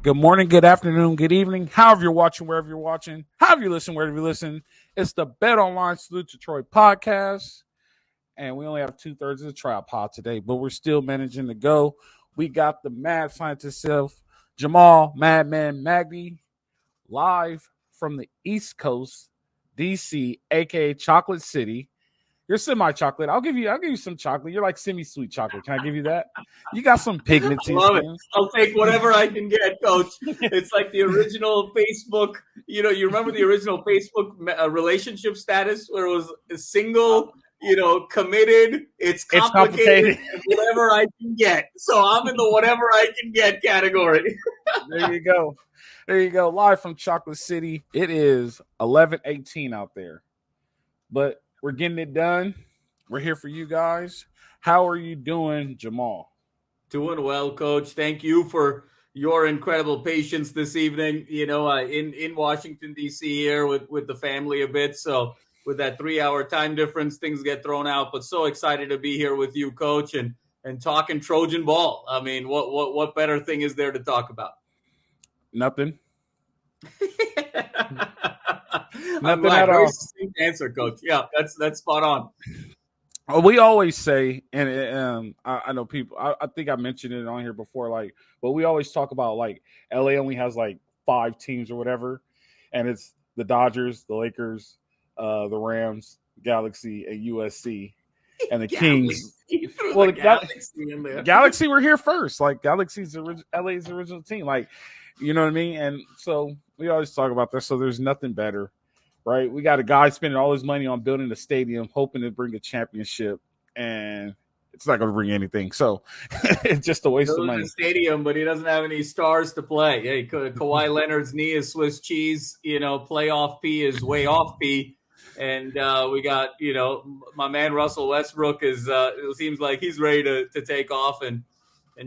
Good morning, good afternoon, good evening. However you're watching, wherever you're watching, however you listen, wherever you listen. It's the Bet Online Salute Detroit podcast. And we only have 2/3 of the tripod today, but we're still managing to go. We got the mad scientist self, Jamal, Madman Magdy, live from the East Coast, DC, aka Chocolate City. You're semi-chocolate. I'll give you some chocolate. You're like semi-sweet chocolate. Can I give you that? You got some pigment to your Love skin. it. I'll take whatever I can get, Coach. It's like the original Facebook. You remember the original Facebook relationship status where it was single, committed. It's complicated. Whatever I can get. So I'm in the whatever I can get category. There you go. There you go. Live from Chocolate City. It is 11:18 out there. But we're getting it done. We're here for you guys. How are you doing, Jamal? Doing well, Coach. Thank you for your incredible patience this evening. In Washington, D.C. here with the family a bit. So with that 3-hour time difference, things get thrown out. But so excited to be here with you, Coach, and talking Trojan ball. I mean, what better thing is there to talk about? Nothing. Nothing at all. Very succinct answer, Coach. Yeah, that's spot on. We always say, and I know people. I think I mentioned it on here before. But we always talk about LA only has 5 teams or whatever, and it's the Dodgers, the Lakers, the Rams, Galaxy, and USC, and the Kings. Well, the Galaxy in there. Galaxy were here first. Galaxy's LA's original team. You know what I mean? And so we always talk about this. So there's nothing better. Right, we got a guy spending all his money on building a stadium, hoping to bring a championship, and it's not going to bring anything. So it's just a waste of money. A stadium, but he doesn't have any stars to play. Hey, Kawhi Leonard's knee is Swiss cheese. Playoff P is way off P, and we got my man Russell Westbrook is. It seems like he's ready to take off, and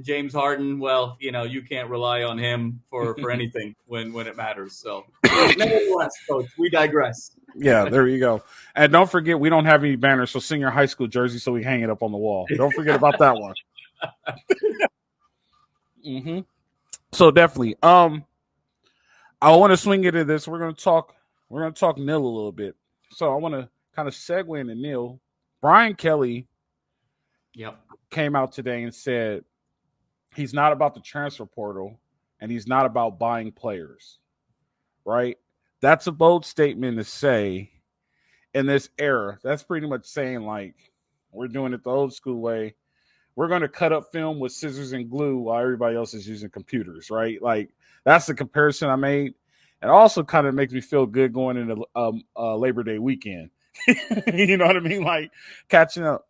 James Harden, well, you can't rely on him for anything when it matters. So, nevertheless, Coach, we digress. Yeah, there you go. And don't forget, we don't have any banners, so sing your high school jersey so we hang it up on the wall. Don't forget about that one. Mm-hmm. So definitely, I want to swing into this. We're gonna talk NIL a little bit. So I want to kind of segue into NIL. Brian Kelly, came out today and said he's not about the transfer portal, and he's not about buying players, right? That's a bold statement to say in this era. That's pretty much saying, we're doing it the old school way. We're going to cut up film with scissors and glue while everybody else is using computers, right? That's the comparison I made. It also kind of makes me feel good going into Labor Day weekend. You know what I mean? Catching up.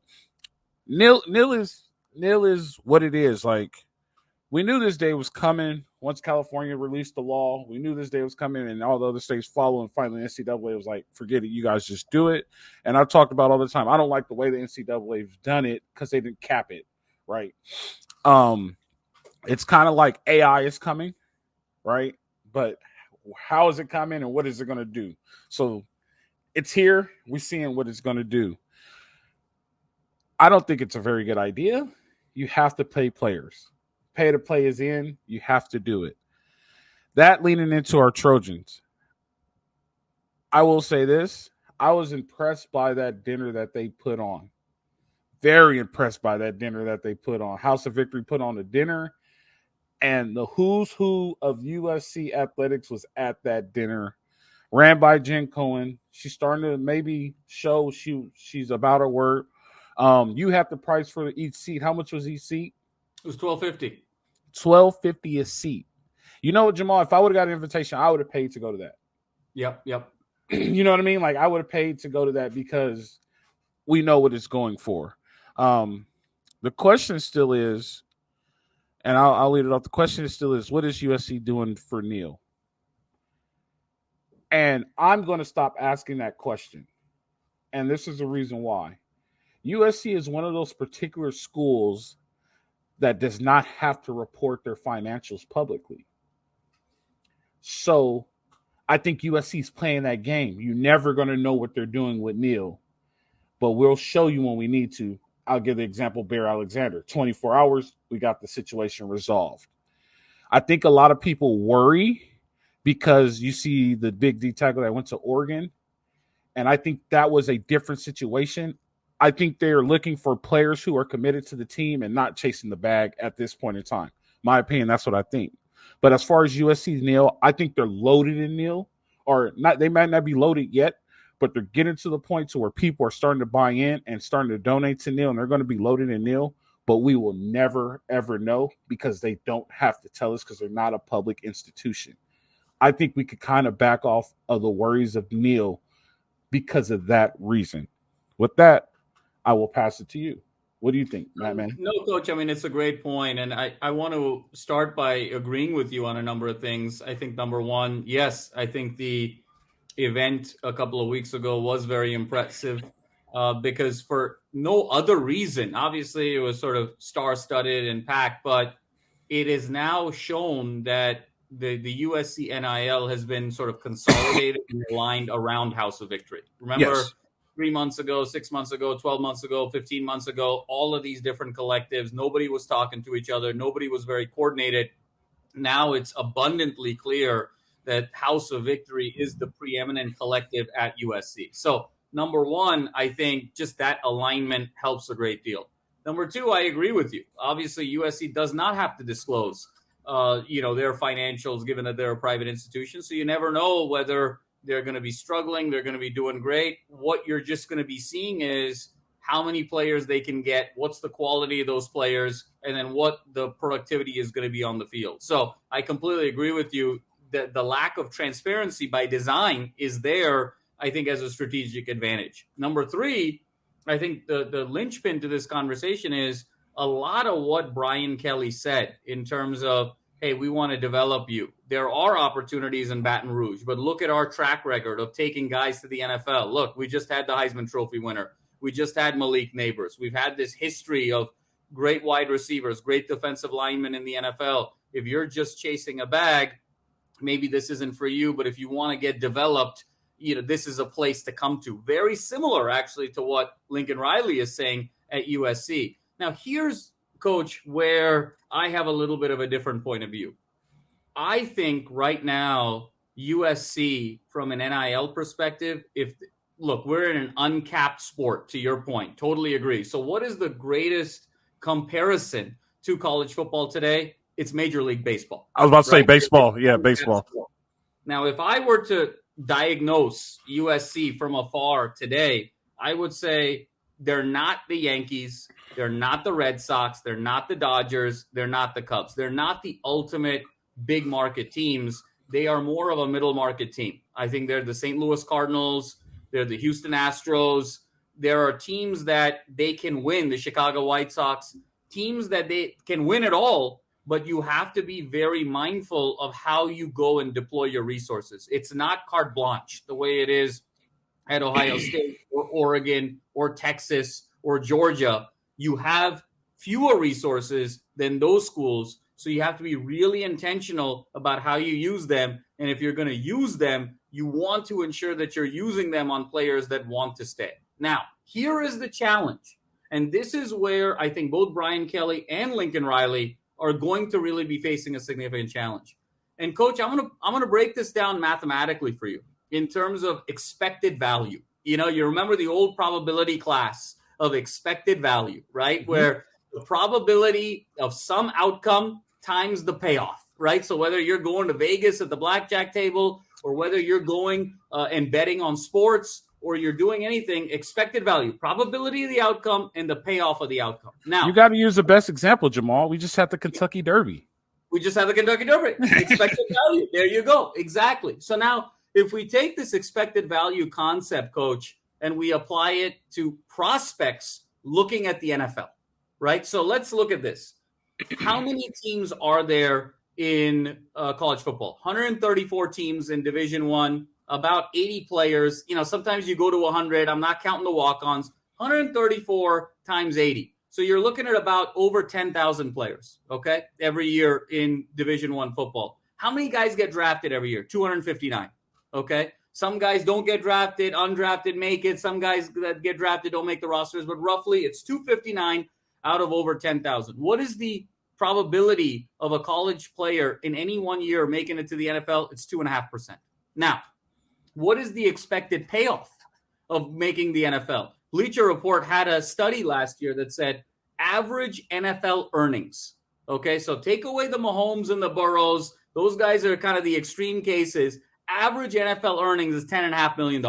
NIL is what it is. We knew this day was coming once California released the law. We knew this day was coming, and all the other states follow. And finally, NCAA was like, forget it. You guys just do it. And I've talked about all the time. I don't like the way the NCAA's done it because they didn't cap it, right? It's kind of like AI is coming, right? But how is it coming, and what is it going to do? So it's here. We're seeing what it's going to do. I don't think it's a very good idea. You have to pay players. Pay to play is in. You have to do it. That leaning into our Trojans. I will say this. I was impressed by that dinner that they put on. Very impressed by that dinner that they put on. House of Victory put on a dinner, and the who's who of USC athletics was at that dinner. Ran by Jen Cohen. She's starting to maybe show she's about her word. You have the price for each seat. How much was each seat? It was $12.50. $12.50 a seat. You know what, Jamal? If I would have got an invitation, I would have paid to go to that. Yep. You know what I mean? I would have paid to go to that because we know what it's going for. The question still is, and I'll lead it off. The question still is, what is USC doing for NIL? And I'm going to stop asking that question. And this is the reason why. USC is one of those particular schools that does not have to report their financials publicly. So I think USC is playing that game. You're never going to know what they're doing with NIL, but we'll show you when we need to. I'll give the example, Bear Alexander. 24 hours, we got the situation resolved. I think a lot of people worry because you see the big D tackle that went to Oregon, and I think that was a different situation. I think they're looking for players who are committed to the team and not chasing the bag at this point in time. My opinion, that's what I think. But as far as USC's NIL, I think they're loaded in NIL, or not. They might not be loaded yet, but they're getting to the point to where people are starting to buy in and starting to donate to NIL, and they're going to be loaded in NIL. But we will never, ever know because they don't have to tell us because they're not a public institution. I think we could kind of back off of the worries of NIL because of that reason. With that, I will pass it to you. What do you think, Matt, man? No, Coach, I mean, it's a great point. And I want to start by agreeing with you on a number of things. I think number one, yes, I think the event a couple of weeks ago was very impressive because for no other reason, obviously it was sort of star-studded and packed, but it is now shown that the USC NIL has been sort of consolidated and aligned around House of Victory. Remember, Yes. 3 months ago, 6 months ago, 12 months ago, 15 months ago, all of these different collectives, nobody was talking to each other. Nobody was very coordinated. Now it's abundantly clear that House of Victory is the preeminent collective at USC. So, number one, I think just that alignment helps a great deal. Number two, I agree with you. Obviously, USC does not have to disclose, their financials, given that they're a private institution. So you never know whether they're going to be struggling, they're going to be doing great. What you're just going to be seeing is how many players they can get, what's the quality of those players, and then what the productivity is going to be on the field. So I completely agree with you that the lack of transparency by design is there, I think, as a strategic advantage. Number three, I think the linchpin to this conversation is a lot of what Brian Kelly said in terms of, hey, we want to develop you. There are opportunities in Baton Rouge, but look at our track record of taking guys to the NFL. Look, we just had the Heisman Trophy winner. We just had Malik Neighbors. We've had this history of great wide receivers, great defensive linemen in the NFL. If you're just chasing a bag, maybe this isn't for you, but if you want to get developed, this is a place to come to. Very similar, actually, to what Lincoln Riley is saying at USC. Now, here's, Coach, where I have a little bit of a different point of view. I think right now, USC, from an NIL perspective, look, we're in an uncapped sport, to your point. Totally agree. So what is the greatest comparison to college football today? It's Major League Baseball. I was about to say baseball. Yeah, baseball. Now, if I were to diagnose USC from afar today, I would say they're not the Yankees. They're not the Red Sox. They're not the Dodgers. They're not the Cubs. They're not the ultimate big market teams. They are more of a middle market team. I think they're the St. Louis Cardinals. They're the Houston Astros. There are teams that they can win, the Chicago White Sox, teams that they can win it all, but you have to be very mindful of how you go and deploy your resources. It's not carte blanche the way it is at Ohio State or Oregon or Texas or Georgia. You have fewer resources than those schools, so you have to be really intentional about how you use them. And if you're going to use them, you want to ensure that you're using them on players that want to stay. Now, here is the challenge. And this is where I think both Brian Kelly and Lincoln Riley are going to really be facing a significant challenge. And Coach, I'm going to break this down mathematically for you in terms of expected value. You remember the old probability class of expected value, right? Mm-hmm. Where the probability of some outcome times the payoff, right? So whether you're going to Vegas at the blackjack table or whether you're going and betting on sports or you're doing anything, expected value, probability of the outcome and the payoff of the outcome. Now, you got to use the best example, Jamal. We just had the Kentucky Derby. Expected value. There you go. Exactly. So now if we take this expected value concept, Coach, and we apply it to prospects looking at the NFL, right? So let's look at this. How many teams are there in college football? 134 teams in Division I, about 80 players. Sometimes you go to 100. I'm not counting the walk-ons. 134 times 80. So you're looking at about over 10,000 players, okay, every year in Division I football. How many guys get drafted every year? 259, okay? Some guys don't get drafted, undrafted make it. Some guys that get drafted don't make the rosters, but roughly it's 259 out of over 10,000. What is the probability of a college player in any 1 year making it to the NFL, it's 2.5%. Now, what is the expected payoff of making the NFL? Bleacher Report had a study last year that said average NFL earnings. Okay, so take away the Mahomes and the Burrows. Those guys are kind of the extreme cases. Average NFL earnings is $10.5 million.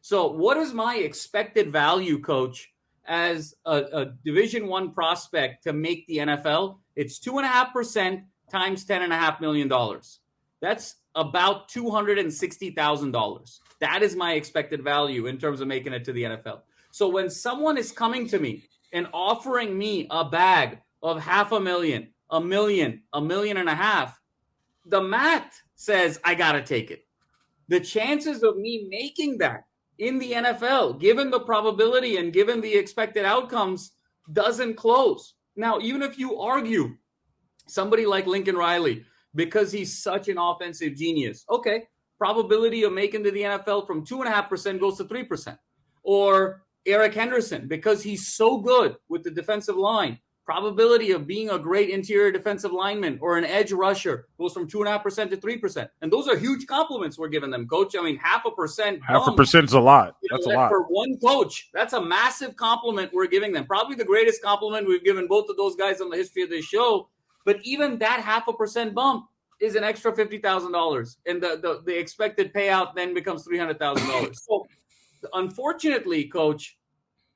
So what is my expected value, Coach, as a Division I prospect to make the NFL? It's 2.5% times $10.5 million. That's about $260,000. That is my expected value in terms of making it to the NFL. So when someone is coming to me and offering me a bag of $500,000, $1 million, $1.5 million, the math says I got to take it. The chances of me making that in the NFL, given the probability and given the expected outcomes, doesn't close. Now, even if you argue somebody like Lincoln Riley, because he's such an offensive genius, okay, probability of making to the NFL from 2.5% goes to 3%. Or Eric Henderson, because he's so good with the defensive line, probability of being a great interior defensive lineman or an edge rusher goes from 2.5% to 3%. And those are huge compliments we're giving them, Coach. I mean, 0.5%. 0.5% is a lot. That's a lot. For one coach, that's a massive compliment we're giving them. Probably the greatest compliment we've given both of those guys on the history of this show. But even that 0.5% bump is an extra $50,000. And the expected payout then becomes $300,000. So unfortunately, Coach,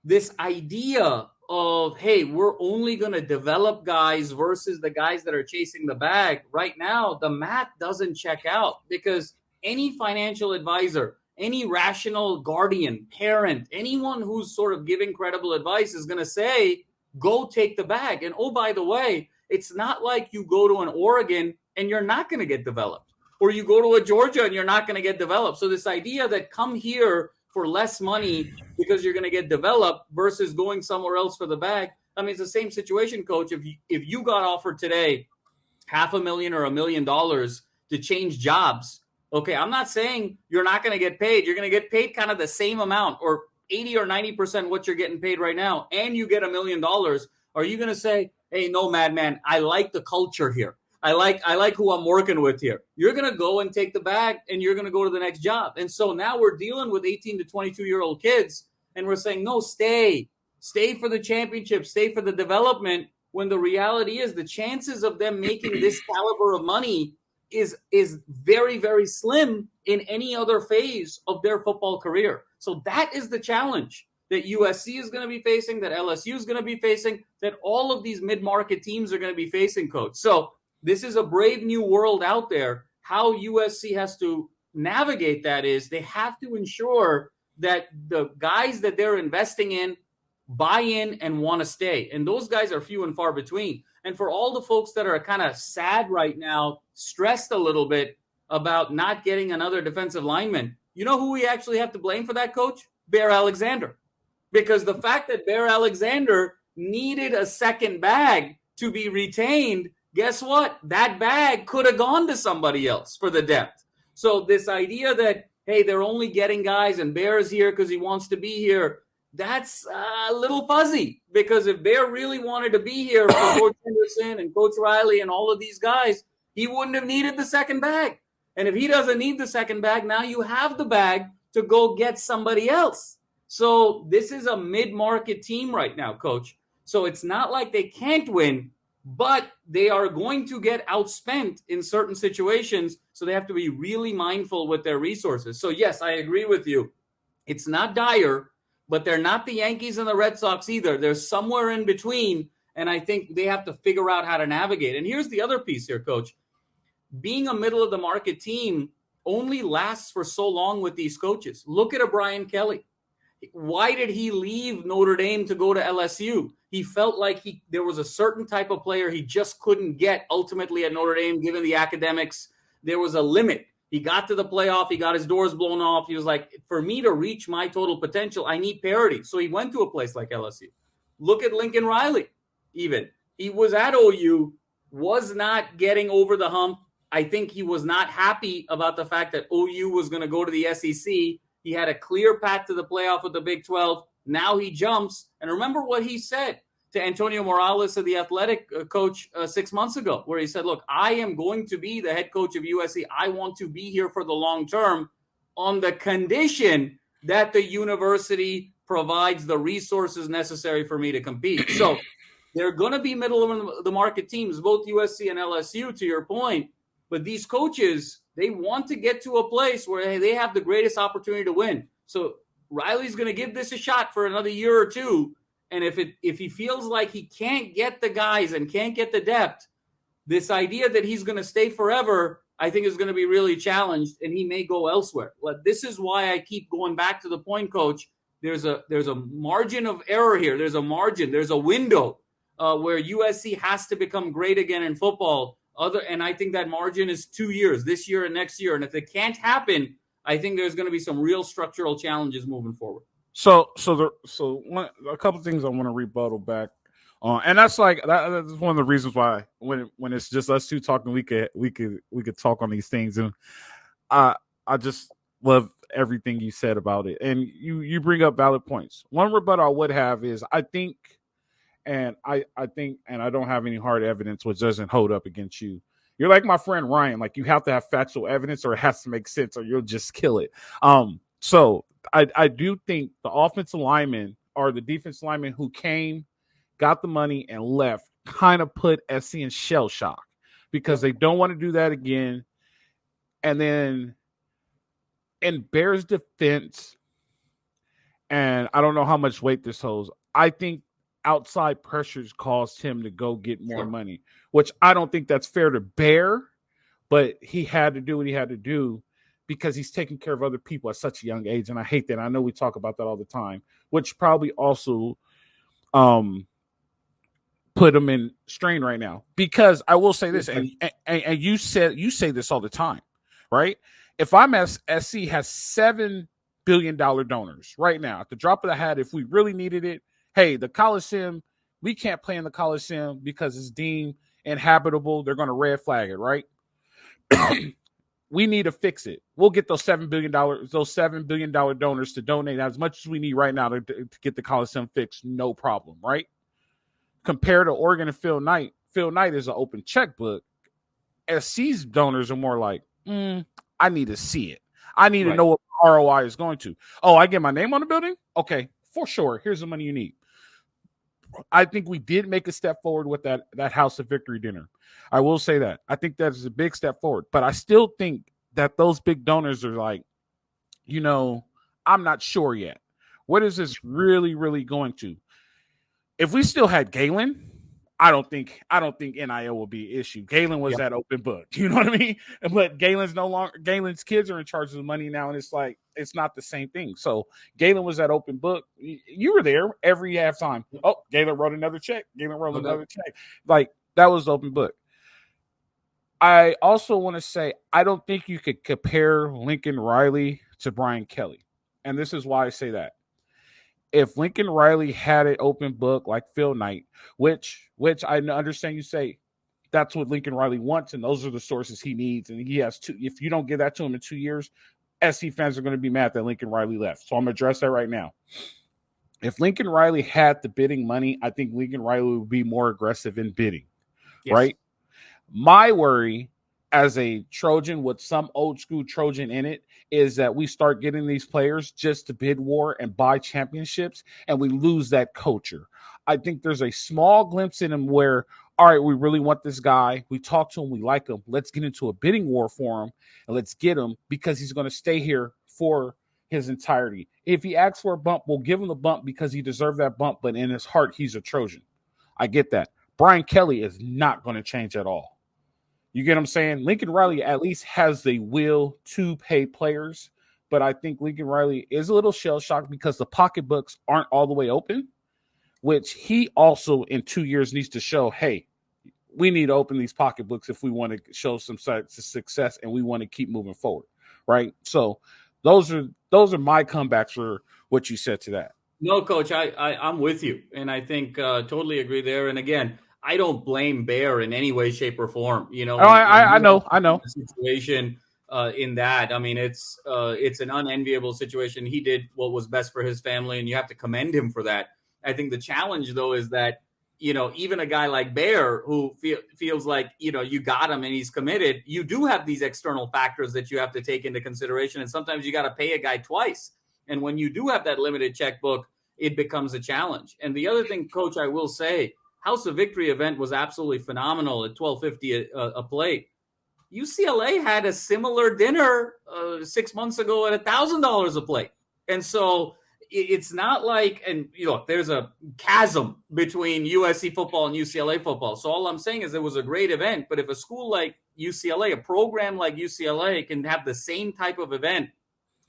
this idea of, hey, we're only going to develop guys versus the guys that are chasing the bag, right now, the math doesn't check out, because any financial advisor, any rational guardian, parent, anyone who's sort of giving credible advice is going to say, go take the bag. And oh, by the way, it's not like you go to an Oregon and you're not going to get developed, or you go to a Georgia and you're not going to get developed. So this idea that come here for less money because you're going to get developed versus going somewhere else for the bag. I mean, it's the same situation, Coach. If you got offered today $500,000 or $1 million to change jobs, okay, I'm not saying you're not going to get paid. You're going to get paid kind of the same amount, or 80 or 90% what you're getting paid right now, and you get $1 million. Are you going to say, hey, no, madman, I like the culture here. I like who I'm working with here. You're going to go and take the bag, and you're going to go to the next job. And so now we're dealing with 18 to 22-year-old kids, and we're saying, no, stay for the championship, stay for the development, when the reality is the chances of them making this caliber of money is very, very slim in any other phase of their football career. So that is the challenge that USC is going to be facing, that LSU is going to be facing, that all of these mid-market teams are going to be facing, Coach. So this is a brave new world out there. How USC has to navigate that is they have to ensure that the guys that they're investing in buy in and want to stay. And those guys are few and far between. And for all the folks that are kind of sad right now, stressed a little bit about not getting another defensive lineman, you know who we actually have to blame for that, Coach? Bear Alexander. Because the fact that Bear Alexander needed a second bag to be retained, guess what? That bag could have gone to somebody else for the depth. So this idea that, hey, they're only getting guys and Bear's here because he wants to be here, that's a little fuzzy. Because if Bear really wanted to be here for Coach Henderson and Coach Riley and all of these guys, he wouldn't have needed the second bag. And if he doesn't need the second bag, now you have the bag to go get somebody else. So this is a mid-market team right now, Coach. So it's not like they can't win, but they are going to get outspent in certain situations. So they have to be really mindful with their resources. So yes, I agree with you. It's not dire, but they're not the Yankees and the Red Sox either. They're somewhere in between. And I think they have to figure out how to navigate. And here's the other piece here, Coach. Being a middle of the market team only lasts for so long with these coaches. Look at a Brian Kelly. Why did he leave Notre Dame to go to LSU? He felt like there was a certain type of player he just couldn't get ultimately at Notre Dame, given the academics. There was a limit. He got to the playoff. He got his doors blown off. He was like, for me to reach my total potential, I need parity. So he went to a place like LSU. Look at Lincoln Riley, even. He was at OU, was not getting over the hump. I think he was not happy about the fact that OU was going to go to the SEC. He had a clear path to the playoff with the Big 12. Now he jumps. And remember what he said. to Antonio Morales of the athletic coach 6 months ago, where he said, look, I am going to be the head coach of USC. I want to be here for the long term on the condition that the university provides the resources necessary for me to compete. So they're going to be middle of the market teams, both USC and LSU, to your point. But these coaches, they want to get to a place where they have the greatest opportunity to win. So Riley's going to give this a shot for another year or two. And if he feels like he can't get the guys and can't get the depth, this idea that he's going to stay forever, I think is going to be really challenged, and he may go elsewhere. But this is why I keep going back to the point, Coach. There's a margin of error here. There's a window where USC has to become great again in football. And I think that margin is 2 years, this year and next year. And if it can't happen, I think there's going to be some real structural challenges moving forward. So a couple of things I want to rebuttal back on, and that's one of the reasons why when it's just us two talking, we could talk on these things, and I just love everything you said about it, and you bring up valid points. One rebuttal I would have is I think, and I don't have any hard evidence which doesn't hold up against you. You're like my friend Ryan, like you have to have factual evidence or it has to make sense or you'll just kill it. So I do think the offensive lineman or the defensive lineman who came, got the money, and left kind of put SC in shell shock because they don't want to do that again. And then in Bears' defense, and I don't know how much weight this holds, I think outside pressures caused him to go get more money, which I don't think that's fair to Bear, but he had to do what he had to do because he's taking care of other people at such a young age. And I hate that. I know we talk about that all the time, which probably also put him in strain right now. Because I will say this, and you say this all the time, right? If I'm SC has $7 billion donors right now, at the drop of the hat, if we really needed it, hey, the Coliseum, we can't play in the Coliseum because it's deemed inhabitable. They're going to red flag it, right? We need to fix it. We'll get those $7 billion donors to donate as much as we need right now to get the Coliseum fixed. No problem, right? Compared to Oregon and Phil Knight is an open checkbook. SC's donors are more like, I need to see it. I need to know what ROI is going to. Oh, I get my name on the building? Okay, for sure. Here's the money you need. I think we did make a step forward with that House of Victory dinner. I will say that. I think that is a big step forward. But I still think that those big donors are like, I'm not sure yet. What is this really, really going to? If we still had Galen, I don't think NIL will be an issue. Galen was that open book. You know what I mean? But Galen's kids are in charge of the money now, and it's like it's not the same thing. So Galen was that open book. You were there every halftime. Oh, Galen wrote another check. Another check. Like that was the open book. I also want to say I don't think you could compare Lincoln Riley to Brian Kelly. And this is why I say that. If Lincoln Riley had an open book like Phil Knight, which I understand you say that's what Lincoln Riley wants, and those are the sources he needs, and he has two. If you don't give that to him in 2 years, SC fans are going to be mad that Lincoln Riley left. So I'm going to address that right now. If Lincoln Riley had the bidding money, I think Lincoln Riley would be more aggressive in bidding, right? My worry as a Trojan with some old school Trojan in it is that we start getting these players just to bid war and buy championships, and we lose that culture. I think there's a small glimpse in him where, all right, we really want this guy. We talk to him. We like him. Let's get into a bidding war for him, and let's get him because he's going to stay here for his entirety. If he asks for a bump, we'll give him the bump because he deserved that bump, but in his heart, he's a Trojan. I get that. Brian Kelly is not going to change at all. You get what I'm saying? Lincoln Riley at least has the will to pay players, but I think Lincoln Riley is a little shell-shocked because the pocketbooks aren't all the way open, which he also in 2 years needs to show, hey, we need to open these pocketbooks if we want to show some success and we want to keep moving forward, right? So those are my comebacks for what you said to that. No, Coach, I'm with you, and I think totally agree there. And again, I don't blame Bear in any way, shape, or form. I know. Situation in that, I mean, it's an unenviable situation. He did what was best for his family, and you have to commend him for that. I think the challenge, though, is that even a guy like Bear who feels like, you got him and he's committed, you do have these external factors that you have to take into consideration. And sometimes you got to pay a guy twice. And when you do have that limited checkbook, it becomes a challenge. And the other thing, Coach, I will say, House of Victory event was absolutely phenomenal at $12.50 a plate. UCLA had a similar dinner 6 months ago at $1,000 a plate. And so it's not like, and there's a chasm between USC football and UCLA football. So all I'm saying is it was a great event. But if a school like UCLA, a program like UCLA can have the same type of event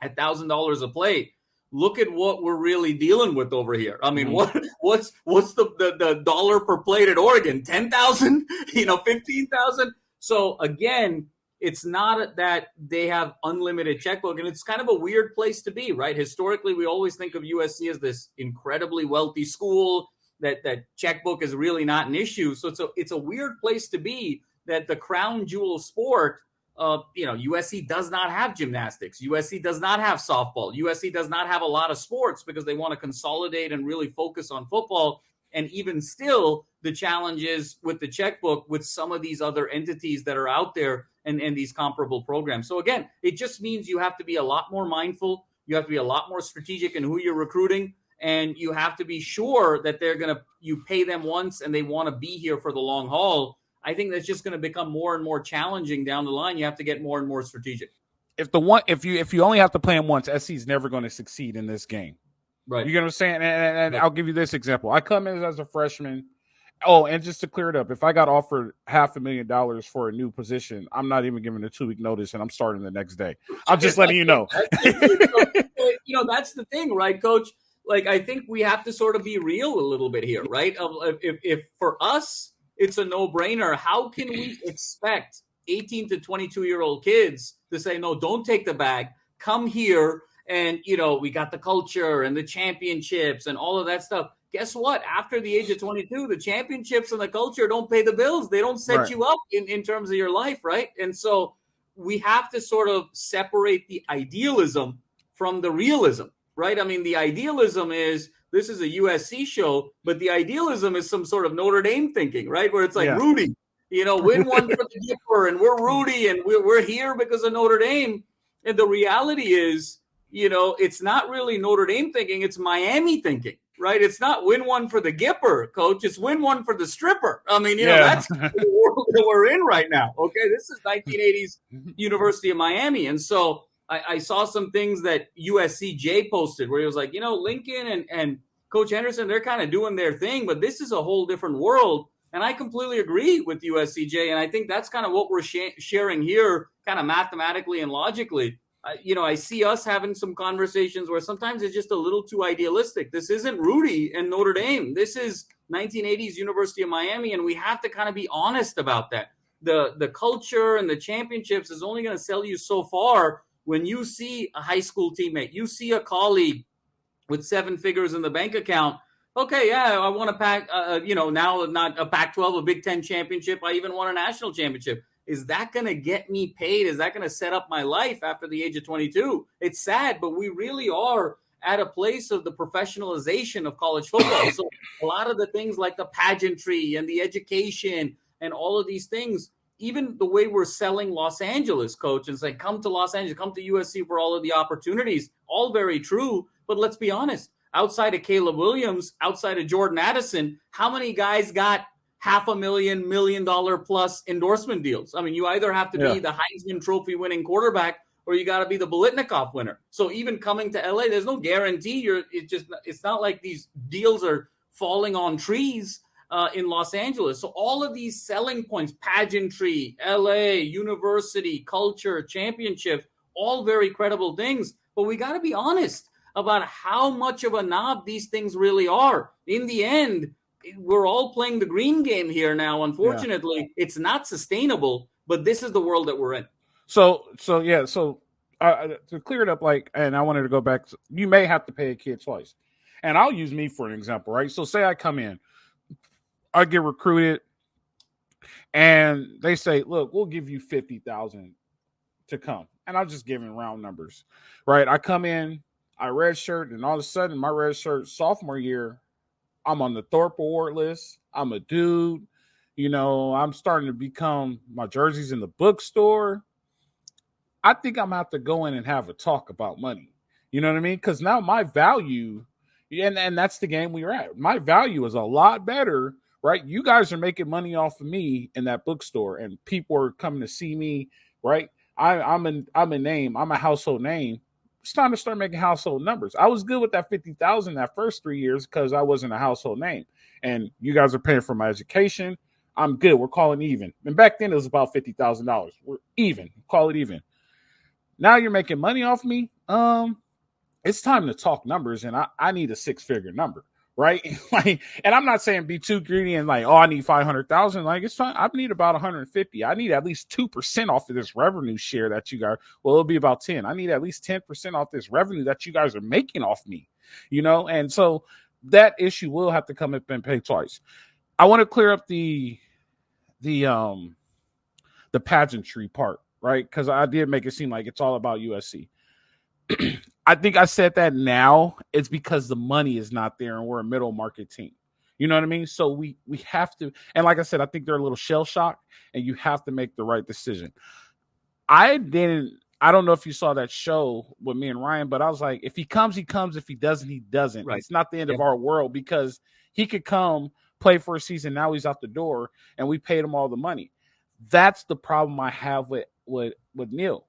at $1,000 a plate, look at what we're really dealing with over here. I mean, what's the dollar per plate at Oregon? 10,000, 15,000. So again, it's not that they have unlimited checkbook, and it's kind of a weird place to be, right? Historically, we always think of USC as this incredibly wealthy school that checkbook is really not an issue. So it's a weird place to be, that the crown jewel sport, USC does not have gymnastics. USC does not have softball. USC does not have a lot of sports because they want to consolidate and really focus on football. And even still, the challenge is with the checkbook with some of these other entities that are out there and these comparable programs. So again, it just means you have to be a lot more mindful. You have to be a lot more strategic in who you're recruiting. And you have to be sure that you pay them once and they want to be here for the long haul. I think that's just going to become more and more challenging down the line. You have to get more and more strategic. If you only have to play him once, SC is never going to succeed in this game. Right. You get what I'm saying? And I'll give you this example. I come in as a freshman. Oh, and just to clear it up, if I got offered $500,000 for a new position, I'm not even giving a 2-week notice and I'm starting the next day. I'm just letting you know. That's the thing, right, Coach? Like, I think we have to sort of be real a little bit here, right? If for us, it's a no-brainer, how can we expect 18 to 22-year-old kids to say, no, don't take the bag, come here, and, we got the culture and the championships and all of that stuff. Guess what? After the age of 22, the championships and the culture don't pay the bills. They don't set you up in terms of your life, right? And so we have to sort of separate the idealism from the realism, right? I mean, the idealism is, this is a USC show, but the idealism is some sort of Notre Dame thinking, right? Where it's like, Rudy, win one for the Gipper, and we're Rudy, and we're here because of Notre Dame. And the reality is, it's not really Notre Dame thinking, it's Miami thinking, right? It's not win one for the Gipper, Coach. It's win one for the stripper. I mean, that's the world that we're in right now. Okay, this is 1980s University of Miami. And so I saw some things that USCJ posted where he was like, Lincoln and Coach Henderson, they're kind of doing their thing, but this is a whole different world. And I completely agree with USCJ. And I think that's kind of what we're sharing here, kind of mathematically and logically. I see us having some conversations where sometimes it's just a little too idealistic. This isn't Rudy and Notre Dame. This is 1980s University of Miami, and we have to kind of be honest about that. The culture and the championships is only going to sell you so far when you see a high school teammate, you see a colleague with 7 figures in the bank account. Okay, yeah, I want to pack, now not a Pac-12, a Big Ten championship. I even won a national championship. Is that going to get me paid? Is that going to set up my life after the age of 22? It's sad, but we really are at a place of the professionalization of college football. So a lot of the things like the pageantry and the education and all of these things, even the way we're selling Los Angeles, Coach, and saying, come to Los Angeles, come to USC for all of the opportunities, all very true. But let's be honest, outside of Caleb Williams, outside of Jordan Addison, how many guys got $500,000, $1 million plus endorsement deals? I mean, you either have to be the Heisman Trophy winning quarterback or you got to be the Biletnikoff winner. So even coming to LA, there's no guarantee. It's not like these deals are falling on trees in Los Angeles. So all of these selling points, pageantry, LA, university, culture, championship, all very credible things. But we got to be honest about how much of a knob these things really are. In the end, we're all playing the green game here now. Unfortunately, it's not sustainable, but this is the world that we're in. So to clear it up, and I wanted to go back, you may have to pay a kid twice. And I'll use me for an example, right? So say I come in, I get recruited, and they say, look, we'll give you $50,000 to come. And I'm just giving round numbers, right? I come in, I redshirt, and all of a sudden my redshirt sophomore year, I'm on the Thorpe Award list. I'm a dude. You know, I'm starting to become my jerseys in the bookstore. I think I'm going to have to go in and have a talk about money. You know what I mean? Because now my value, and that's the game we were at. My value is a lot better, right? You guys are making money off of me in that bookstore, and people are coming to see me, right? I'm a name. I'm a household name. It's time to start making household numbers. I was good with that 50,000 that first 3 years because I wasn't a household name, and you guys are paying for my education. I'm good. We're calling even. And back then it was about $50,000. We're even. Call it even. Now you're making money off me. It's time to talk numbers, and I need a 6-figure number, right? Like, and I'm not saying be too greedy and like, oh, I need 500,000. Like, it's fine. I need about 150. I need at least 2% off of this revenue share that you guys. Well, it'll be about 10. I need at least 10% off this revenue that you guys are making off me, you know. And so that issue will have to come up and pay twice. I want to clear up the pageantry part, right? Because I did make it seem like it's all about USC. I think I said that now. It's because the money is not there and we're a middle market team. You know what I mean? So we have to, and like I said, I think they're a little shell shocked, and you have to make the right decision. I don't know if you saw that show with me and Ryan, but I was like, if he comes, he comes. If he doesn't, he doesn't. Right. It's not the end of our world, because he could come, play for a season. Now he's out the door, and we paid him all the money. That's the problem I have with NIL.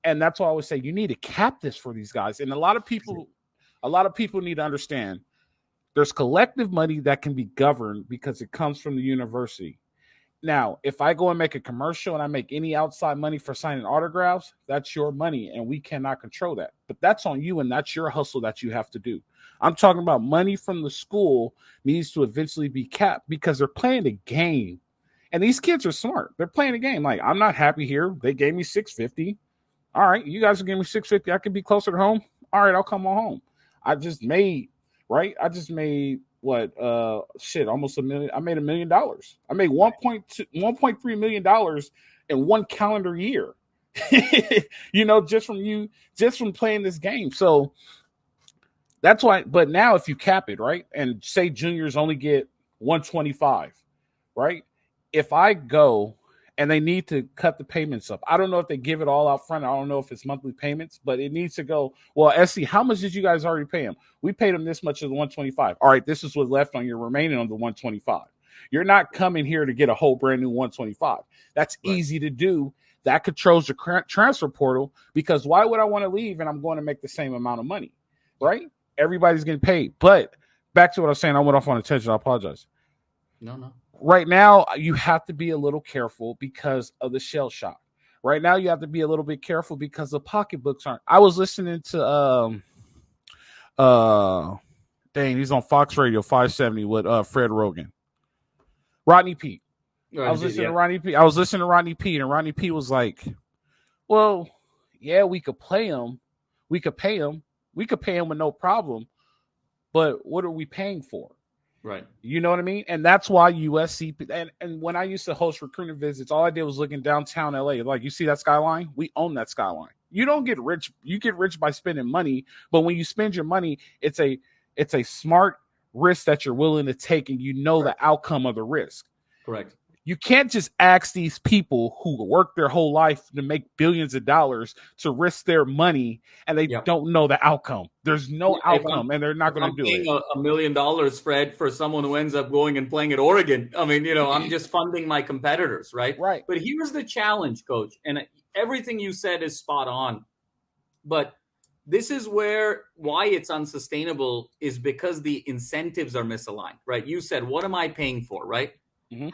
And that's why I always say you need to cap this for these guys. And a lot of people need to understand there's collective money that can be governed because it comes from the university. Now, if I go and make a commercial and I make any outside money for signing autographs, that's your money, and we cannot control that. But that's on you, and that's your hustle that you have to do. I'm talking about money from the school needs to eventually be capped because they're playing the game. And these kids are smart. They're playing the game. Like, I'm not happy here. They gave me $650. All right, you guys are giving me $650. I can be closer to home. All right, I'll come on home. I just made almost $1 million. I made $1 million. I made $1.3 million in one calendar year. You know, just from playing this game. So that's why. But now, if you cap it, right, and say juniors only get 125, right? If I go and they need to cut the payments up, I don't know if they give it all out front. I don't know if it's monthly payments, but it needs to go. Well, SC, how much did you guys already pay him? We paid him this much of the 125. All right, this is what's left on your remaining on the 125. You're not coming here to get a whole brand new 125. That's right. Easy to do. That controls the transfer portal, because why would I want to leave and I'm going to make the same amount of money, right? Everybody's getting paid. But back to what I was saying, I went off on a tangent. I apologize. No. Right now, you have to be a little careful because of the shell shock. Right now, you have to be a little bit careful because the pocketbooks aren't. I was listening to he's on Fox Radio 570 with Fred Rogan. Rodney Pete. I was listening to Rodney Pete, and Rodney Pete was like, well, yeah, we could pay him. We could pay him with no problem. But what are we paying for? Right. You know what I mean? And that's why USC, and when I used to host recruiting visits, all I did was looking downtown LA. Like, you see that skyline? We own that skyline. You don't get rich. You get rich by spending money. But when you spend your money, it's a smart risk that you're willing to take, and you know the outcome of the risk. Correct. You can't just ask these people who work their whole life to make billions of dollars to risk their money, and they don't know the outcome. There's no outcome, and they're not going to do it. $1 million, Fred, for someone who ends up going and playing at Oregon. I mean, I'm just funding my competitors, right? Right. But here's the challenge, Coach, and everything you said is spot on. But this is why it's unsustainable is because the incentives are misaligned, right? You said, what am I paying for, right? Mm-hmm.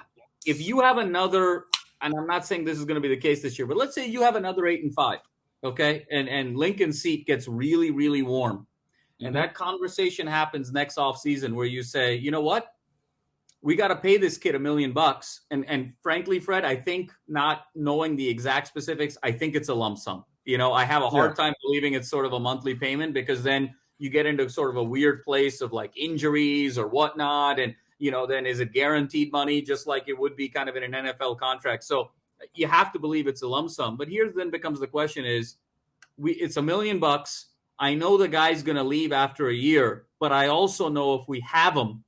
If you have another, and I'm not saying this is going to be the case this year, but let's say you have another 8-5, okay? And Lincoln's seat gets really, really warm. Mm-hmm. And that conversation happens next offseason where you say, you know what? We got to pay this kid $1 million. And frankly, Fred, I think, not knowing the exact specifics, I think it's a lump sum. I have a hard time believing it's sort of a monthly payment, because then you get into sort of a weird place of like injuries or whatnot. And, then is it guaranteed money, just like it would be kind of in an NFL contract? So you have to believe it's a lump sum. But here then becomes the question is, it's $1 million. I know the guy's going to leave after a year, but I also know if we have him,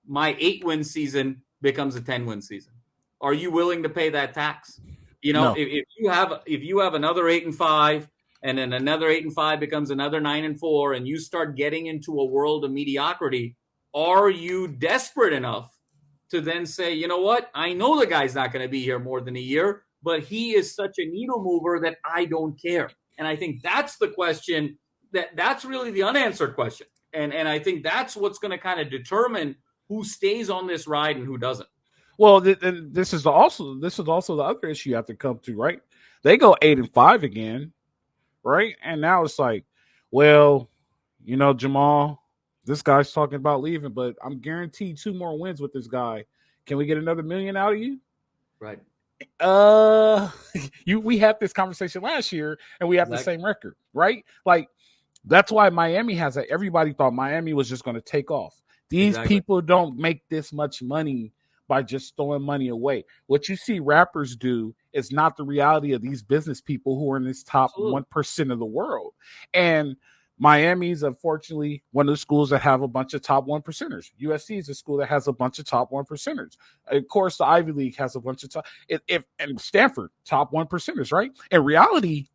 my 8-win season becomes a 10-win season. Are you willing to pay that tax? You know, No. if you have another 8-5, and then another 8-5 becomes another 9-4, and you start getting into a world of mediocrity, are you desperate enough to then say, you know what? I know the guy's not going to be here more than a year, but he is such a needle mover that I don't care. And I think that's the question that's really the unanswered question. And I think that's what's going to kind of determine who stays on this ride and who doesn't. Well, this is also the other issue you have to come to, right? They go 8-5 again, right? And now it's like, well, you know, Jamal, this guy's talking about leaving, but I'm guaranteed 2 more wins with this guy. Can we get another $1 million out of you? Right. We had this conversation last year, and we have the same record, right? Like, that's why Miami has it. Everybody thought Miami was just going to take off. These people don't make this much money by just throwing money away. What you see rappers do is not the reality of these business people who are in this top 1% of the world. And Miami is unfortunately one of the schools that have a bunch of top 1%ers. USC is a school that has a bunch of top 1%ers. Of course, the Ivy League has a bunch of and Stanford, top 1%ers, right? In reality,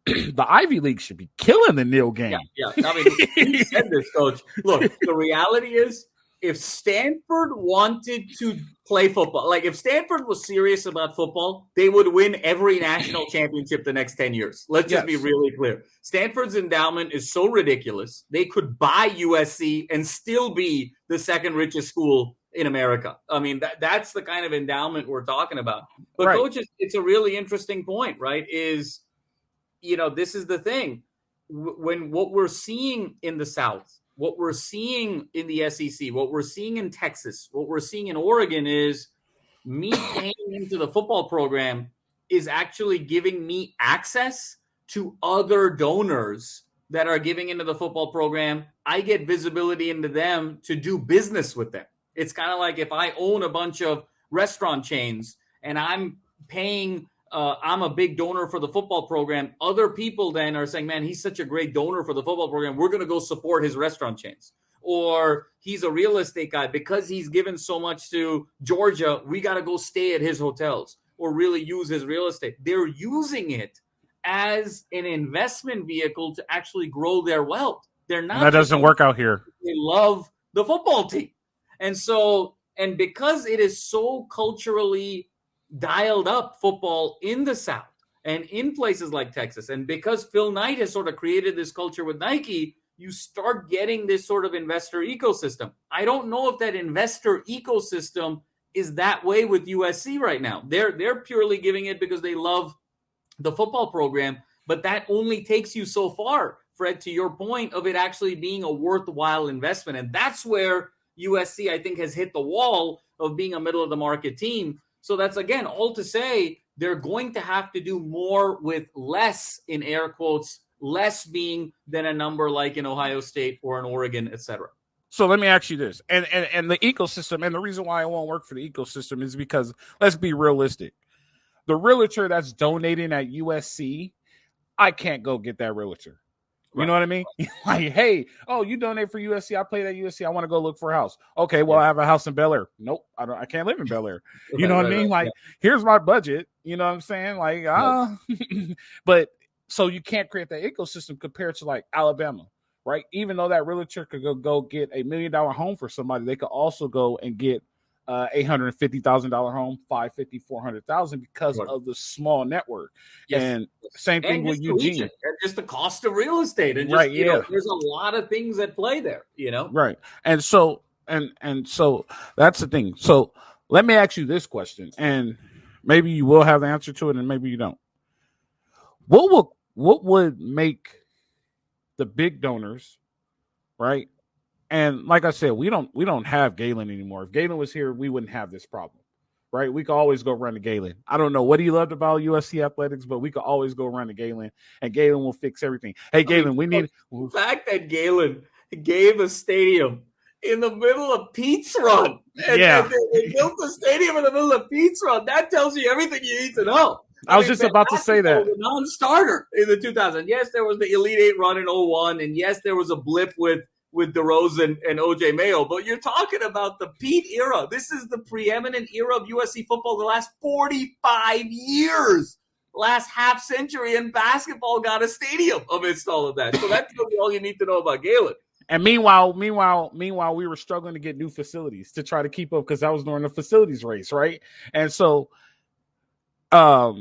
the Ivy League should be killing the NIL game. Yeah. I mean, you said this, Coach. Look, the reality is, if Stanford wanted to play football, like if Stanford was serious about football, they would win every national championship the next 10 years. Let's just be really clear. Stanford's endowment is so ridiculous. They could buy USC and still be the second richest school in America. I mean, that's the kind of endowment we're talking about. But Coach, it's a really interesting point, right? Is, you know, this is the thing. When what we're seeing in the South, what we're seeing in the SEC, what we're seeing in Texas, what we're seeing in Oregon is me paying into the football program is actually giving me access to other donors that are giving into the football program. I get visibility into them to do business with them. It's kind of like if I own a bunch of restaurant chains and I'm paying I'm a big donor for the football program. Other people then are saying, man, he's such a great donor for the football program. We're going to go support his restaurant chains. Or he's a real estate guy. Because he's given so much to Georgia, we got to go stay at his hotels or really use his real estate. They're using it as an investment vehicle to actually grow their wealth. They're not. And that doesn't work out here. They love the football team. And so, and because it is so culturally dialed up football in the South and in places like Texas, and because Phil Knight has sort of created this culture with Nike, you start getting this sort of investor ecosystem. I don't know if that investor ecosystem is that way with USC right now. They're purely giving it because they love the football program, but that only takes you so far, Fred, to your point of it actually being a worthwhile investment. And that's where USC, I think, has hit the wall of being a middle of the market team. So that's, again, all to say they're going to have to do more with less, in air quotes, less being than a number like in Ohio State or in Oregon, et cetera. So let me ask you this. And the ecosystem, and the reason why I won't work for the ecosystem is because, let's be realistic. The realtor that's donating at USC, I can't go get that realtor. You know what I mean? Like, hey, you donate for USC. I played at USC. I want to go look for a house. Okay, well, I have a house in Bel Air. Nope, I can't live in Bel Air. You know what I mean? Like, here's my budget. You know what I'm saying? Like, but so you can't create that ecosystem compared to like Alabama, right? Even though that realtor could go get $1 million home for somebody, they could also go and get $850,000 home, $550,000, $400,000 because of the small network. Yes. And same thing with Eugene. And just the cost of real estate. And just, you know, there's a lot of things at play there, you know? Right. And so, and so that's the thing. So let me ask you this question, and maybe you will have the answer to it and maybe you don't. What would make the big donors, right? And like I said, we don't have Galen anymore. If Galen was here, we wouldn't have this problem, right? We could always go run to Galen. I don't know what he loved about USC athletics, but we could always go run to Galen, and Galen will fix everything. Hey, Galen, we need the fact that Galen gave a stadium in the middle of Pete's Run. And they built a stadium in the middle of Pete's Run. That tells you everything you need to know. I was just about to say that. Was a non-starter in the 2000s. Yes, there was the Elite Eight run in 01, and yes, there was a blip with with DeRozan and OJ Mayo, but you're talking about the Pete era. This is the preeminent era of USC football the last 45 years. Last half century, and basketball got a stadium amidst all of that. So that's really all you need to know about Galen. And meanwhile, we were struggling to get new facilities to try to keep up because that was during the facilities race, right? And so, my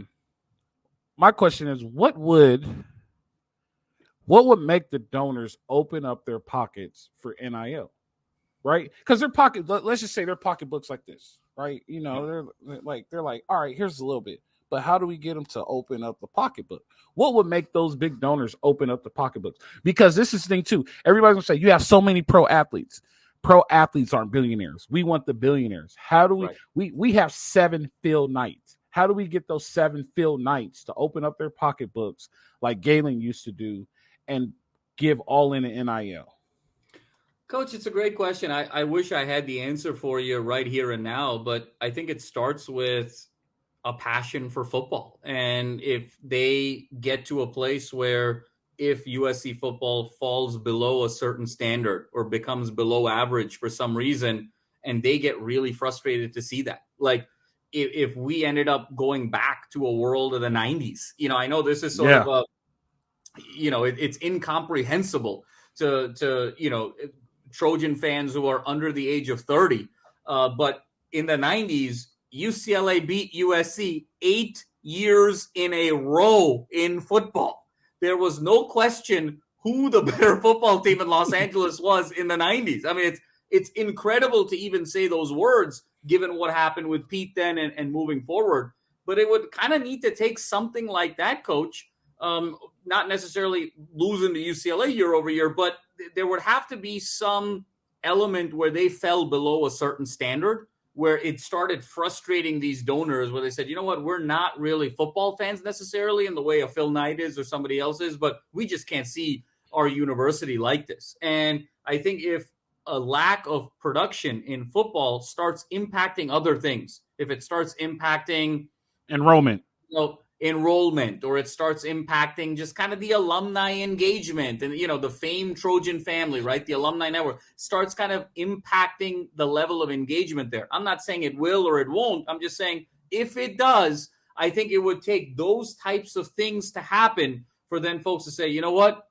question is, what would make the donors open up their pockets for NIL, right? Because their pocket, let's just say their pocketbooks like this, right? You know, they're like, all right, here's a little bit. But how do we get them to open up the pocketbook? What would make those big donors open up the pocketbooks? Because this is the thing too. Everybody's gonna say you have so many pro athletes. Pro athletes aren't billionaires. We want the billionaires. How do we have 7 Phil Knights? How do we get those 7 Phil Knights to open up their pocketbooks like Galen used to do and give all in an NIL? Coach, it's a great question. I wish I had the answer for you right here and now, but I think it starts with a passion for football. And if they get to a place where if USC football falls below a certain standard or becomes below average for some reason, and they get really frustrated to see that, like if we ended up going back to a world of the 90s, you know, I know this is sort of a, you know, it's incomprehensible to, you know, Trojan fans who are under the age of 30. But in the 90s, UCLA beat USC 8 years in a row in football. There was no question who the better football team in Los Angeles was in the 90s. I mean, it's incredible to even say those words, given what happened with Pete then and moving forward. But it would kind of need to take something like that, Coach, not necessarily losing to UCLA year over year, but there would have to be some element where they fell below a certain standard, where it started frustrating these donors, where they said, you know what, we're not really football fans necessarily in the way a Phil Knight is or somebody else is, but we just can't see our university like this. And I think if a lack of production in football starts impacting other things, if it starts impacting enrollment, or it starts impacting just kind of the alumni engagement and, you know, the famed Trojan family, right? The alumni network starts kind of impacting the level of engagement there. I'm not saying it will or it won't. I'm just saying if it does, I think it would take those types of things to happen for then folks to say, you know what,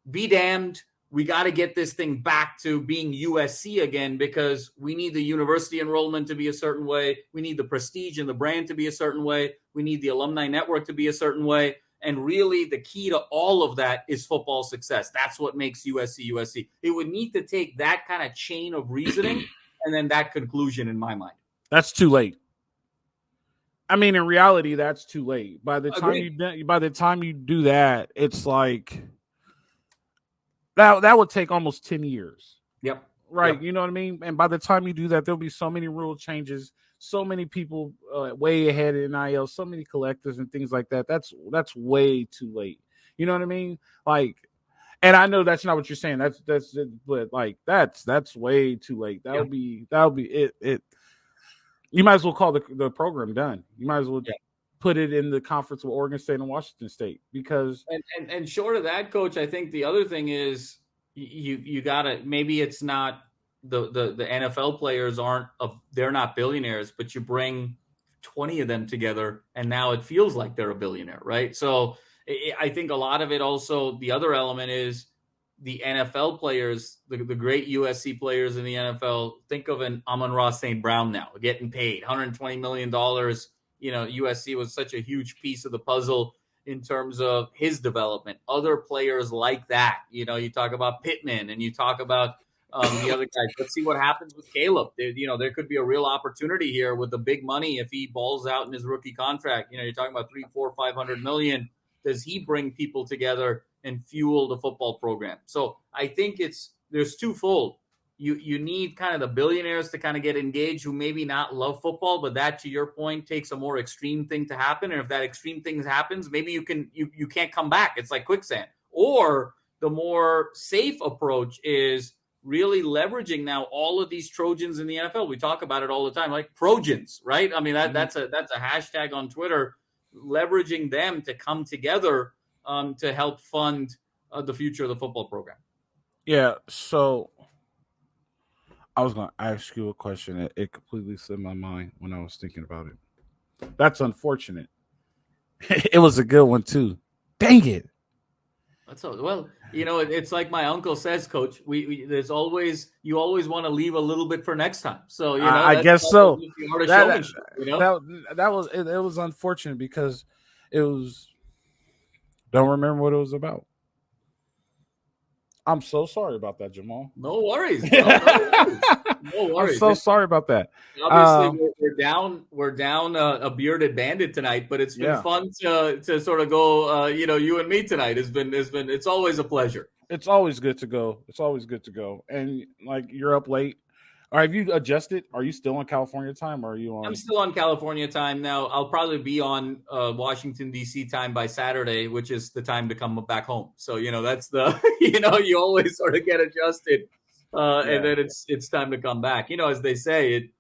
be damned. We got to get this thing back to being USC again, because we need the university enrollment to be a certain way. We need the prestige and the brand to be a certain way. We need the alumni network to be a certain way. And really the key to all of that is football success. That's what makes USC USC. It would need to take that kind of chain of reasoning and then that conclusion in my mind. That's too late. I mean, in reality, that's too late. By the time you do that, it's like that would take almost 10 years. Yep. Right. Yep. You know what I mean? And by the time you do that, there'll be so many rule changes, so many people way ahead in NIL, so many collectors and things like that. That's way too late. You know what I mean? Like, and I know that's not what you're saying. That's but like that's way too late. That'll be it. You might as well call the program done. You might as well put it in the conference with Oregon State and Washington State, because and short of that, Coach, I think the other thing is you gotta, maybe it's not the NFL players they're not billionaires, but you bring 20 of them together and now it feels like they're a billionaire, right? So I think a lot of it also, the other element is the NFL players, the great USC players in the NFL. Think of an Amon-Ra St. Brown now getting paid $120 million. You know, USC was such a huge piece of the puzzle in terms of his development. Other players like that, you know, you talk about Pittman and you talk about the other guys. Let's see what happens with Caleb. There could be a real opportunity here with the big money if he balls out in his rookie contract. You know, you're talking about $300, $400, $500 million. Does he bring people together and fuel the football program? So I think there's twofold. You need kind of the billionaires to kind of get engaged who maybe not love football, but that, to your point, takes a more extreme thing to happen. And if that extreme thing happens, maybe you can't come back. It's like quicksand. Or the more safe approach is really leveraging now all of these Trojans in the NFL. We talk about it all the time, like Trojans, right? I mean, that's a hashtag on Twitter, leveraging them to come together to help fund the future of the football program. Yeah, so I was going to ask you a question. It completely slipped my mind when I was thinking about it. That's unfortunate. It was a good one, too. Dang it. That's all. Well, it's like my uncle says, Coach. There's always you always want to leave a little bit for next time. So I that's guess so. the art of That that showmanship. that was it was unfortunate because it was don't remember what it was about. I'm so sorry about that, Jamal. No worries, bro. No worries. No I'm worries. so sorry about that. Obviously, we're down a bearded bandit tonight, but it's been Yeah, fun to sort of go. You and me tonight it's always a pleasure. it's always good to go. It's always good to go. And like you're up late. Or have you adjusted? Are you still on California time or are you I'm on still on California time now. I'll probably be on Washington D.C. time by Saturday, which is the time to come back home. So that's the you always sort of get adjusted, and Yeah. then it's time to come back. As they say,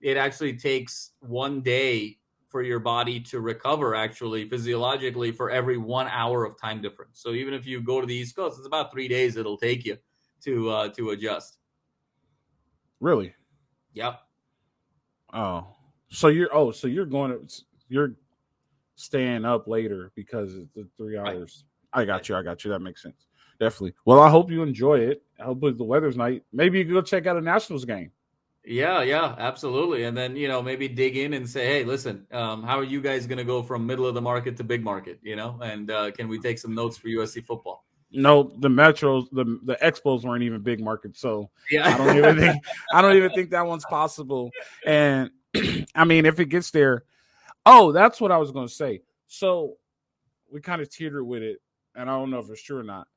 it actually takes one day for your body to recover, actually physiologically, for every 1 hour of time difference. So even if you go to the East Coast, it's about 3 days it'll take you to adjust. Really? Yep. So you're staying up later because it's the 3 hours. Right. I got you. That makes sense. Definitely. Well, I hope you enjoy it. I hope the weather's nice. Maybe you can go check out a Nationals game. Yeah, absolutely. And then, maybe dig in and say, hey, listen, how are you guys going to go from middle of the market to big market, and can we take some notes for USC football? No, the Metros, the Expos weren't even big markets, so Yeah. I don't even think that one's possible. And I mean, if it gets there, that's what I was going to say. So we kind of teetered with it, and I don't know if it's true or not.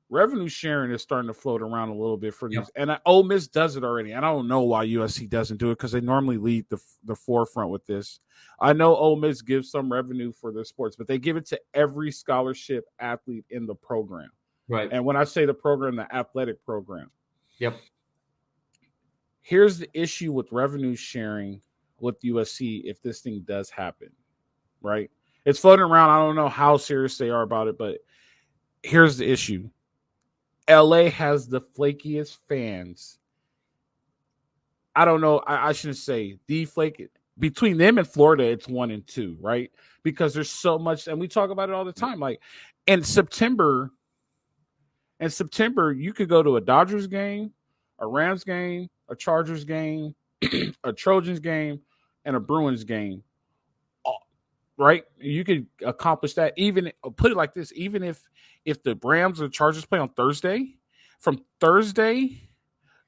Revenue sharing is starting to float around a little bit for these, and Ole Miss does it already. And I don't know why USC doesn't do it because they normally lead the forefront with this. I know Ole Miss gives some revenue for their sports, but they give it to every scholarship athlete in the program. Right. And when I say the program, the athletic program. Yep. Here's the issue with revenue sharing with USC if this thing does happen, right? It's floating around. I don't know how serious they are about it, but here's the issue. LA has the flakiest fans. I don't know. I shouldn't say the flake. Between them and Florida, it's 1 and 2, right? Because there's so much, and we talk about it all the time. Like in September, you could go to a Dodgers game, a Rams game, a Chargers game, a Trojans game, and a Bruins game. Right? You could accomplish that. Even put it like this: even if the Rams or Chargers play on Thursday, from Thursday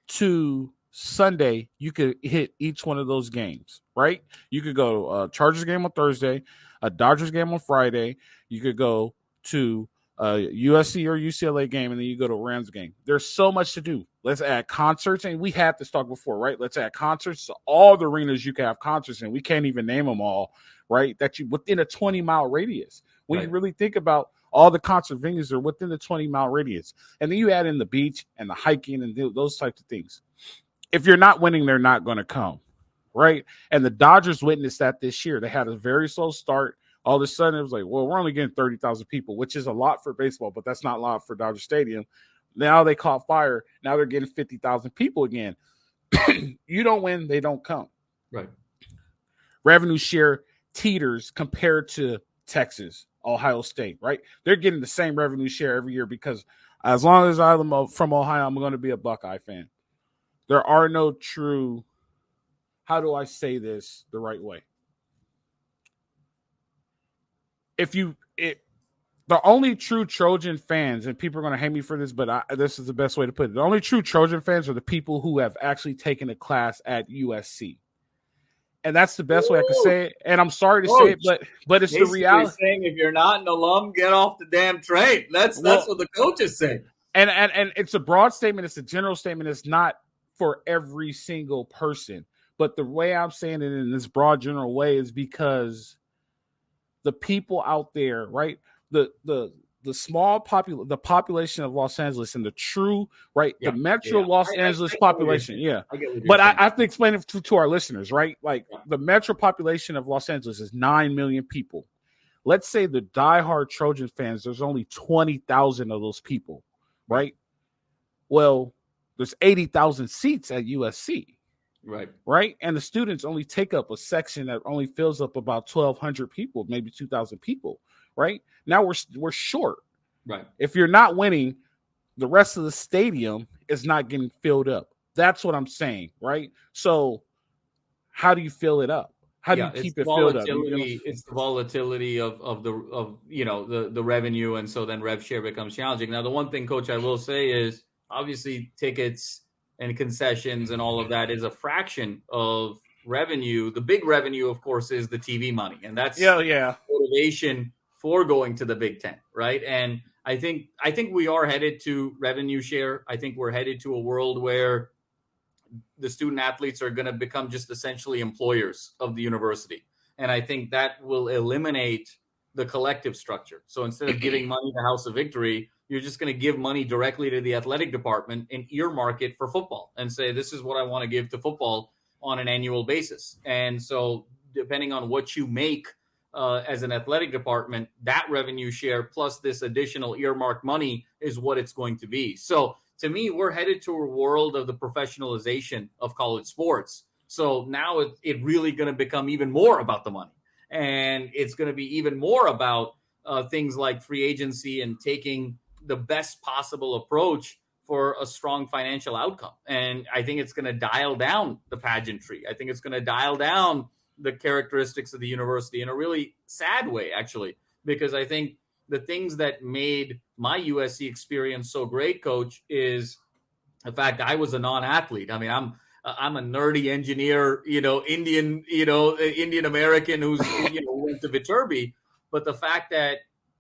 to Sunday, you could hit each one of those games, right? You could go to a Chargers game on Thursday, a Dodgers game on Friday. You could go to a USC or UCLA game, and then you go to a Rams game. There's so much to do. Let's add concerts, and we had this talk before, right? Let's add concerts to all the arenas you can have concerts in. We can't even name them all, right? That you within a 20-mile radius. When you really think about all the concert venues are within the 20-mile radius. And then you add in the beach and the hiking and those types of things. If you're not winning, they're not going to come, right? And the Dodgers witnessed that this year. They had a very slow start. All of a sudden, it was like, well, we're only getting 30,000 people, which is a lot for baseball, but that's not a lot for Dodger Stadium. Now they caught fire. Now they're getting 50,000 people again. You don't win, they don't come. Right. Revenue share teeters compared to Texas, Ohio State, right? They're getting the same revenue share every year because as long as I'm from Ohio, I'm going to be a Buckeye fan. There are no true, how do I say this the right way? The only true Trojan fans, and people are going to hate me for this, but this is the best way to put it. The only true Trojan fans are the people who have actually taken a class at USC. And that's the best way I can say it. And I'm sorry to say it, but it's the reality. Saying if you're not an alum, get off the damn train. That's what the coaches say. And it's a broad statement. It's a general statement. It's not for every single person. But the way I'm saying it in this broad general way is because the people out there, right? The small the population of Los Angeles and the true, right? The metro Los Angeles population. Yeah. But I have to explain it to our listeners, right? Like the metro population of Los Angeles is 9 million people. Let's say the diehard Trojan fans, there's only 20,000 of those people, right? Well, there's 80,000 seats at USC. Right. And the students only take up a section that only fills up about 1,200 people, maybe 2,000 people. Right. Now we're short. Right. If you're not winning, the rest of the stadium is not getting filled up. That's what I'm saying. Right. So how do you fill it up? How do you keep it filled up? It's the volatility of the revenue, and so then rev share becomes challenging. Now, the one thing, Coach, I will say is obviously tickets and concessions and all of that is a fraction of revenue. The big revenue, of course, is the TV money, and that's motivation for going to the Big Ten, right? And I think we are headed to revenue share. I think we're headed to a world where the student athletes are going to become just essentially employers of the university. And I think that will eliminate the collective structure. So instead of giving money to House of Victory, you're just going to give money directly to the athletic department and earmark it for football and say, this is what I want to give to football on an annual basis. And so depending on what you make as an athletic department, that revenue share plus this additional earmarked money is what it's going to be. So to me, we're headed to a world of the professionalization of college sports. So now it's really going to become even more about the money. And it's going to be even more about things like free agency and taking the best possible approach for a strong financial outcome. And I think it's going to dial down the pageantry. I think it's going to dial down the characteristics of the university in a really sad way, actually, because I think the things that made my USC experience so great, Coach, is the fact I was a non-athlete. I mean, I'm a nerdy engineer, Indian American who's went to Viterbi. But the fact that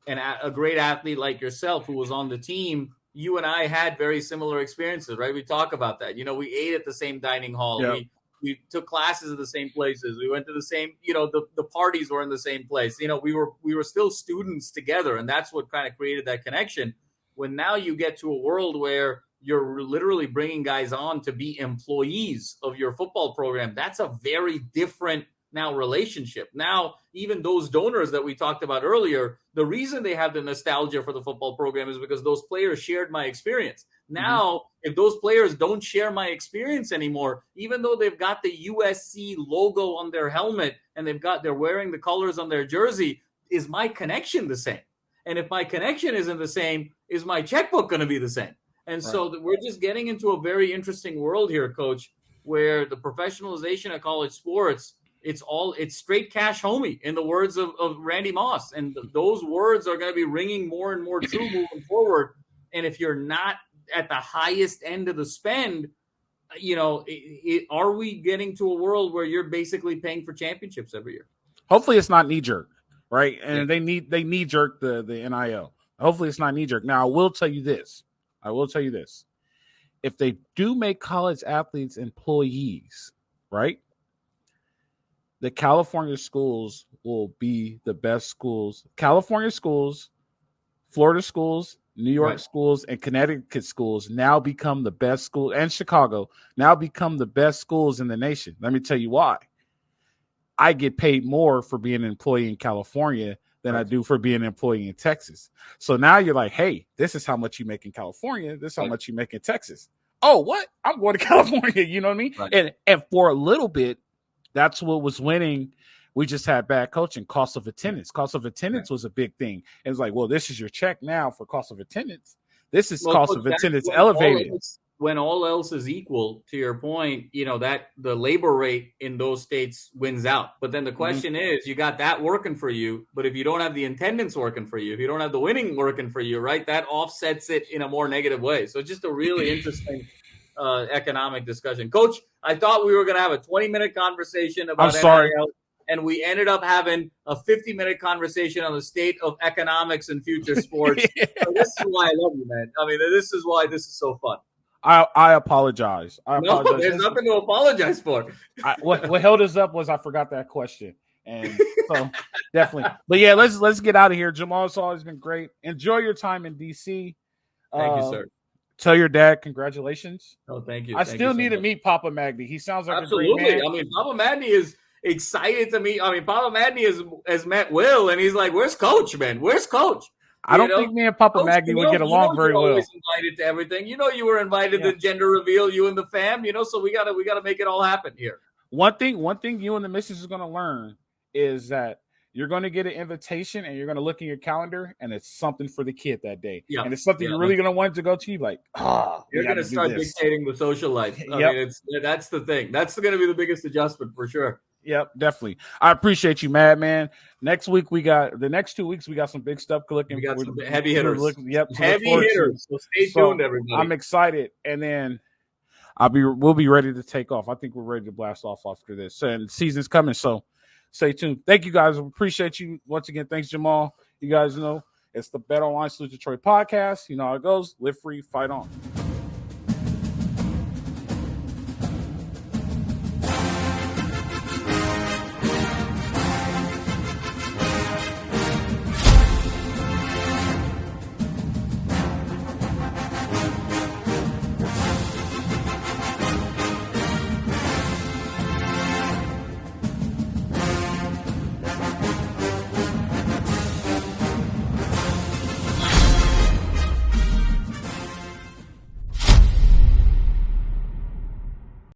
a great athlete like yourself who was on the team, you and I had very similar experiences, right? We talk about that. We ate at the same dining hall. Yeah. We took classes at the same places. We went to the same, the parties were in the same place. We were still students together, and that's what kind of created that connection. When now you get to a world where you're literally bringing guys on to be employees of your football program, that's a very different now relationship. Now, even those donors that we talked about earlier, the reason they have the nostalgia for the football program is because those players shared my experience. Now, if those players don't share my experience anymore, even though they've got the USC logo on their helmet and they're wearing the colors on their jersey, is my connection the same? And if my connection isn't the same, is my checkbook going to be the same? And so we're just getting into a very interesting world here, Coach, where the professionalization of college sports, it's straight cash homie, in the words of Randy Moss. And those words are going to be ringing more and more true moving forward. And if you're not at the highest end of the spend, are we getting to a world where you're basically paying for championships every year? Hopefully it's not knee jerk, right? And they knee jerk the NIL. Hopefully it's not knee jerk. Now I will tell you this. If they do make college athletes employees, right? The California schools will be the best schools. California schools, Florida schools, New York schools, and Connecticut schools now become the best schools, and Chicago now become the best schools in the nation. Let me tell you why. I get paid more for being an employee in California than I do for being an employee in Texas. So now you're like, hey, this is how much you make in California. This is how much you make in Texas. Oh, what? I'm going to California. You know what I mean? Right. And for a little bit, that's what was winning. We just had bad coaching. Cost of attendance. Cost of attendance was a big thing. It was like, well, this is your check now for cost of attendance. This is cost of attendance elevated. When all else is equal, to your point, that the labor rate in those states wins out. But then the question is, you got that working for you, but if you don't have the attendance working for you, if you don't have the winning working for you, right, that offsets it in a more negative way. So just a really interesting economic discussion. Coach, I thought we were going to have a 20-minute conversation about NIL, and we ended up having a 50-minute conversation on the state of economics and future sports. So this is why I love you, man. I mean, this is why this is so fun. I apologize. No, there's nothing to apologize for. What held us up was I forgot that question. And so definitely. But yeah, let's get out of here. Jamal, it's always been great. Enjoy your time in DC. Thank you, sir. Tell your dad congratulations. Oh, thank you. I still need to meet Papa Magny. He sounds like absolutely a great man. I mean, Papa Magny is excited to meet. I mean, Papa Magny has met Will, and he's like, "Where's Coach, man? Where's Coach?" I don't think me and Papa Maggie would get along very well. Always invited to everything. You were invited to gender reveal, you and the fam. So we gotta make it all happen here. One thing you and the missus is gonna learn is that you're going to get an invitation and you're going to look in your calendar and it's something for the kid that day. Yeah. And it's something you're really going to want to go to. Like, you're going to start dictating the social life. I mean, that's the thing. That's going to be the biggest adjustment for sure. Yep, definitely. I appreciate you, man. Next week, the next 2 weeks, we got some big stuff clicking. We got some heavy hitters. Heavy hitters. So stay tuned, everybody. I'm excited. And then we'll be ready to take off. I think we're ready to blast off after this. And the season's coming, so stay tuned. Thank you, guys. Appreciate you once again. Thanks, Jamal. You guys know it's the Bet Online Salute Detroit podcast. You know how it goes. Live free, fight on.